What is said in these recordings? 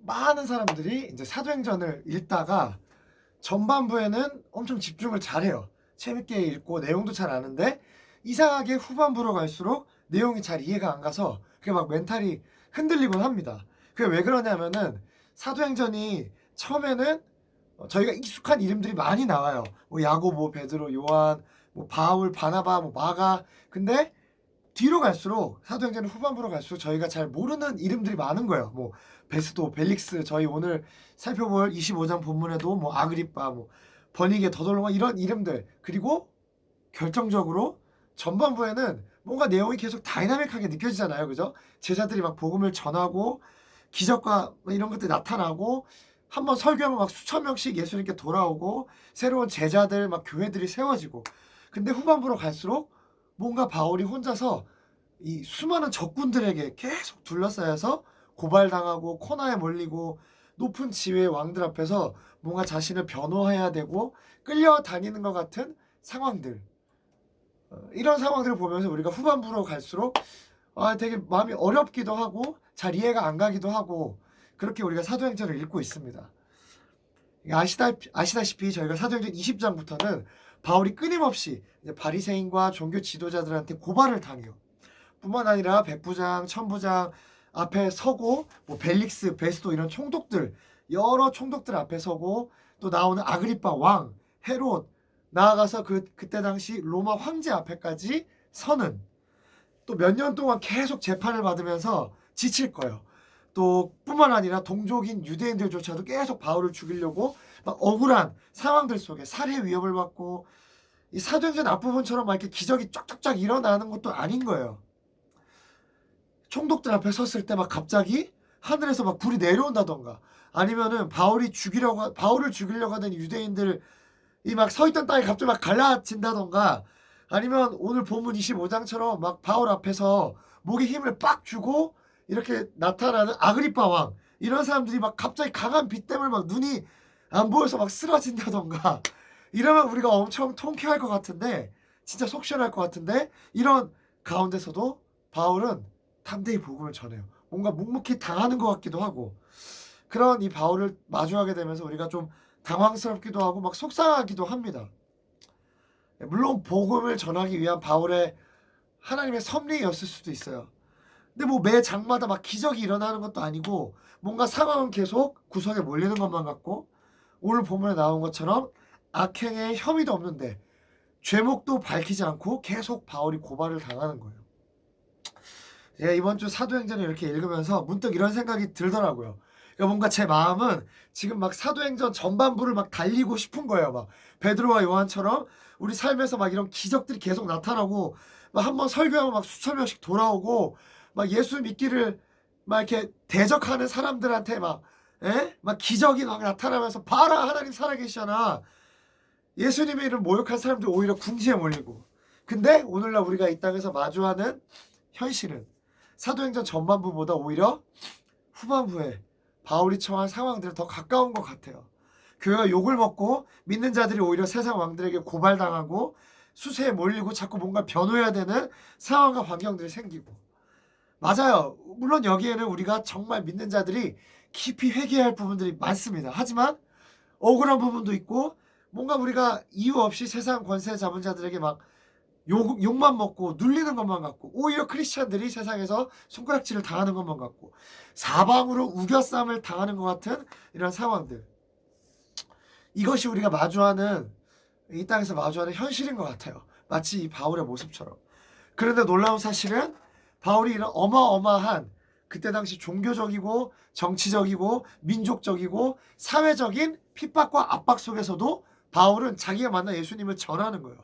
많은 사람들이 이제 사도행전을 읽다가 전반부에는 엄청 집중을 잘해요. 재밌게 읽고 내용도 잘 아는데 이상하게 후반부로 갈수록 내용이 잘 이해가 안 가서 그게 막 멘탈이 흔들리곤 합니다. 그게 왜 그러냐면은 사도행전이 처음에는 저희가 익숙한 이름들이 많이 나와요. 뭐 야고보, 베드로, 요한, 뭐 바울, 바나바, 뭐 마가. 근데 뒤로 갈수록 사도행전 후반부로 갈수록 저희가 잘 모르는 이름들이 많은 거예요. 뭐 베스도, 벨릭스, 저희 오늘 살펴볼 25장 본문에도 뭐 아그리빠, 뭐 버니게, 더돌로마 이런 이름들. 그리고 결정적으로 전반부에는 뭔가 내용이 계속 다이나믹하게 느껴지잖아요. 그죠? 제자들이 막 복음을 전하고 기적과 이런 것들이 나타나고 한번 설교하면 막 수천 명씩 예수님께 돌아오고 새로운 제자들 막 교회들이 세워지고. 근데 후반부로 갈수록 뭔가 바울이 혼자서 이 수많은 적군들에게 계속 둘러싸여서 고발당하고 코너에 몰리고 높은 지위의 왕들 앞에서 뭔가 자신을 변호해야 되고 끌려다니는 것 같은 상황들. 이런 상황들을 보면서 우리가 후반부로 갈수록 되게 마음이 어렵기도 하고 잘 이해가 안 가기도 하고 그렇게 우리가 사도행전을 읽고 있습니다. 아시다시피 저희가 사도행전 20장부터는 바울이 끊임없이 바리새인과 종교 지도자들한테 고발을 당해요. 뿐만 아니라 백부장, 천부장 앞에 서고 뭐 벨릭스, 베스도 이런 총독들 여러 총독들 앞에 서고 또 나오는 아그리빠 왕, 헤롯 나아가서 그때 당시 로마 황제 앞에까지 서는 또 몇 년 동안 계속 재판을 받으면서 지칠 거예요. 또 뿐만 아니라 동족인 유대인들조차도 계속 바울을 죽이려고 막 억울한 상황들 속에 살해 위협을 받고 이 사도행전 앞부분처럼 막 이렇게 기적이 쫙쫙쫙 일어나는 것도 아닌 거예요. 총독들 앞에 섰을 때 막 갑자기 하늘에서 막 불이 내려온다던가 아니면은 바울을 죽이려고 하던 유대인들 이 막 서 있던 땅이 갑자기 막 갈라진다던가 아니면 오늘 본문 25장처럼 막 바울 앞에서 목에 힘을 빡 주고 이렇게 나타나는 아그리빠 왕 이런 사람들이 막 갑자기 강한 빛 때문에 막 눈이 안 보여서 막 쓰러진다던가 이러면 우리가 엄청 통쾌할 것 같은데 진짜 속 시원할 것 같은데 이런 가운데서도 바울은 담대히 복음을 전해요. 뭔가 묵묵히 당하는 것 같기도 하고 그런 이 바울을 마주하게 되면서 우리가 좀 당황스럽기도 하고 막 속상하기도 합니다. 물론 복음을 전하기 위한 바울의 하나님의 섭리였을 수도 있어요. 근데 뭐 매 장마다 막 기적이 일어나는 것도 아니고 뭔가 상황은 계속 구석에 몰리는 것만 같고 오늘 본문에 나온 것처럼 악행에 혐의도 없는데 죄목도 밝히지 않고 계속 바울이 고발을 당하는 거예요. 제가 이번 주 사도행전을 이렇게 읽으면서 문득 이런 생각이 들더라고요. 그러니까 뭔가 제 마음은 지금 막 사도행전 전반부를 막 달리고 싶은 거예요. 막 베드로와 요한처럼 우리 삶에서 막 이런 기적들이 계속 나타나고 막 한번 설교하면 막 수천 명씩 돌아오고 막 예수 믿기를 막 이렇게 대적하는 사람들한테 막 기적이 막 나타나면서 봐라 하나님 살아계시잖아. 예수님의 이름 모욕한 사람들 오히려 궁지에 몰리고. 근데 오늘날 우리가 이 땅에서 마주하는 현실은 사도행전 전반부보다 오히려 후반부에 바울이 처한 상황들에 더 가까운 것 같아요. 교회가 욕을 먹고 믿는 자들이 오히려 세상 왕들에게 고발당하고 수세에 몰리고 자꾸 뭔가 변호해야 되는 상황과 환경들이 생기고 맞아요. 물론 여기에는 우리가 정말 믿는 자들이 깊이 회개해야 할 부분들이 많습니다. 하지만 억울한 부분도 있고 뭔가 우리가 이유 없이 세상 권세 잡은 자들에게 막 욕만 먹고 눌리는 것만 같고 오히려 크리스찬들이 세상에서 손가락질을 당하는 것만 같고 사방으로 우겨쌈을 당하는 것 같은 이런 상황들 이것이 우리가 마주하는 이 땅에서 마주하는 현실인 것 같아요. 마치 이 바울의 모습처럼. 그런데 놀라운 사실은 바울이 이런 어마어마한 그때 당시 종교적이고 정치적이고 민족적이고 사회적인 핍박과 압박 속에서도 바울은 자기가 만난 예수님을 전하는 거예요.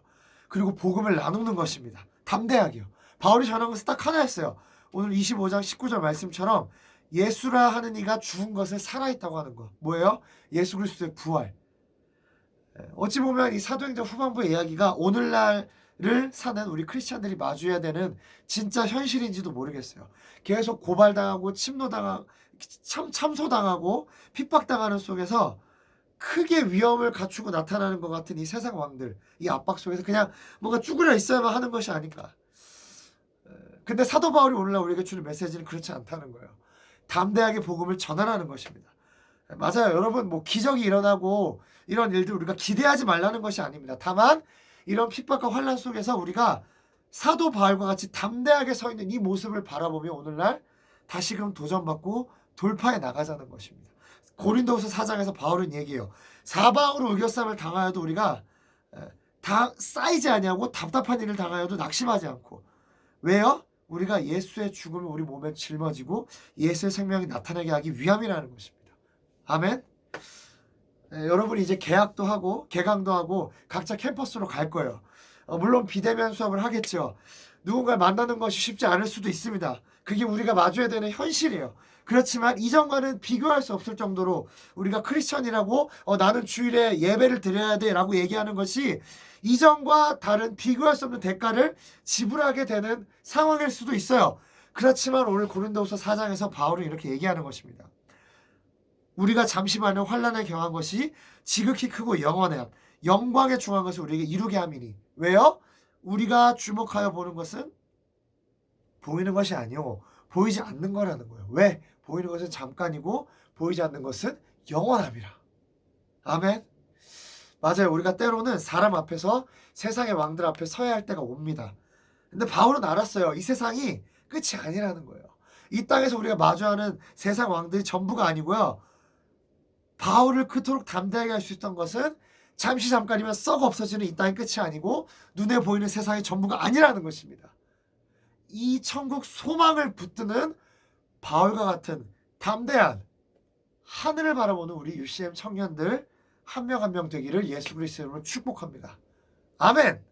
그리고 복음을 나누는 것입니다. 담대하게요. 바울이 전한 것은 딱 하나였어요. 오늘 25장 19절 말씀처럼 예수라 하는 이가 죽은 것을 살아있다고 하는 것. 뭐예요? 예수 그리스도의 부활. 어찌 보면 이 사도행전 후반부의 이야기가 오늘날을 사는 우리 크리스찬들이 마주해야 되는 진짜 현실인지도 모르겠어요. 계속 고발당하고 참소당하고 핍박당하는 속에서 크게 위험을 갖추고 나타나는 것 같은 이 세상 왕들, 이 압박 속에서 그냥 뭔가 쭈그려 있어야만 하는 것이 아닌가. 근데 사도 바울이 오늘날 우리에게 주는 메시지는 그렇지 않다는 거예요. 담대하게 복음을 전하라는 것입니다. 맞아요. 여러분, 뭐 기적이 일어나고 이런 일들 우리가 기대하지 말라는 것이 아닙니다. 다만 이런 핍박과 환난 속에서 우리가 사도 바울과 같이 담대하게 서 있는 이 모습을 바라보며 오늘날 다시금 도전받고 돌파해 나가자는 것입니다. 고린도후서 4장에서 바울은 얘기해요. 사방으로 의겨쌈을 당하여도 우리가 다 쌓이지 아니하고 답답한 일을 당하여도 낙심하지 않고. 왜요? 우리가 예수의 죽음이 우리 몸에 짊어지고 예수의 생명이 나타나게 하기 위함이라는 것입니다. 아멘. 여러분이 이제 개학도 하고 개강도 하고 각자 캠퍼스로 갈 거예요. 물론 비대면 수업을 하겠죠. 누군가를 만나는 것이 쉽지 않을 수도 있습니다. 그게 우리가 마주해야 되는 현실이에요. 그렇지만 이전과는 비교할 수 없을 정도로 우리가 크리스천이라고 나는 주일에 예배를 드려야 돼 라고 얘기하는 것이 이전과 다른 비교할 수 없는 대가를 지불하게 되는 상황일 수도 있어요. 그렇지만 오늘 고린도후서 4장에서 바울은 이렇게 얘기하는 것입니다. 우리가 잠시만은 환난을 경한 것이 지극히 크고 영원한 영광에 중한 것을 우리에게 이루게 함이니. 왜요? 우리가 주목하여 보는 것은 보이는 것이 아니요 보이지 않는 거라는 거예요. 왜? 보이는 것은 잠깐이고 보이지 않는 것은 영원함이라. 아멘. 맞아요. 우리가 때로는 사람 앞에서 세상의 왕들 앞에 서야 할 때가 옵니다. 근데 바울은 알았어요. 이 세상이 끝이 아니라는 거예요. 이 땅에서 우리가 마주하는 세상 왕들이 전부가 아니고요. 바울을 그토록 담대하게 할 수 있던 것은 잠시 잠깐이면 썩어 없어지는 이 땅의 끝이 아니고 눈에 보이는 세상의 전부가 아니라는 것입니다. 이 천국 소망을 붙드는 바울과 같은 담대한 하늘을 바라보는 우리 UCM 청년들 한 명 한 명 되기를 예수 그리스도 이름으로 축복합니다. 아멘.